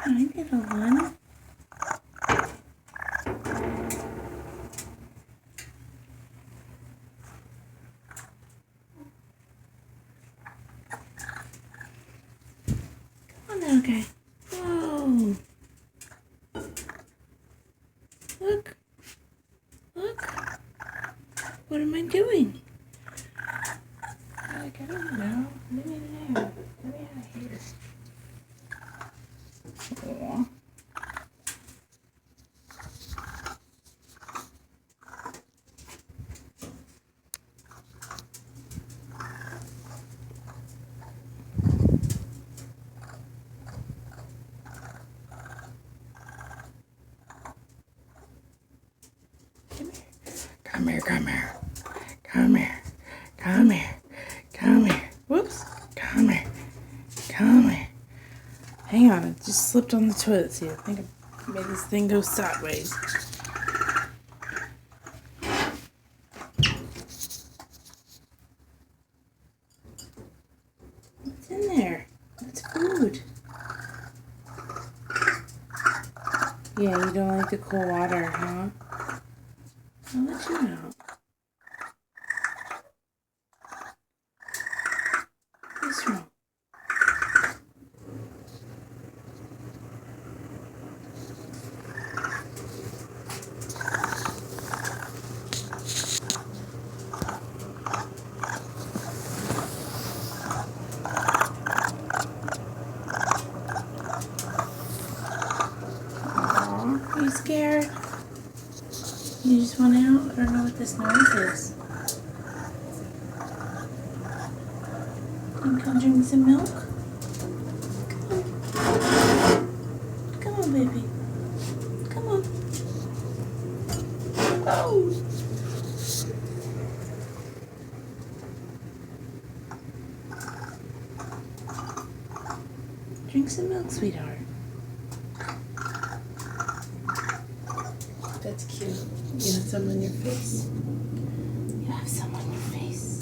Hi, little one. Come on, little guy. Whoa. Look. Look. What am I doing? I don't know. Let me out of here. Aw. Come here. Come here. Come here. Come here. Come here. Whoops. Come here. Come here. Hang on, it just slipped on the toilet seat. I think I made this thing go sideways. What's in there? It's food. Yeah, you don't like the cool water, huh? I'll let you know. What's wrong? Are you scared? You just want out? I don't know what this noise is. Can you come drink some milk? Come on, baby. Come on. Oh! Drink some milk, sweetheart. That's cute. You have some on your face. You have some on your face.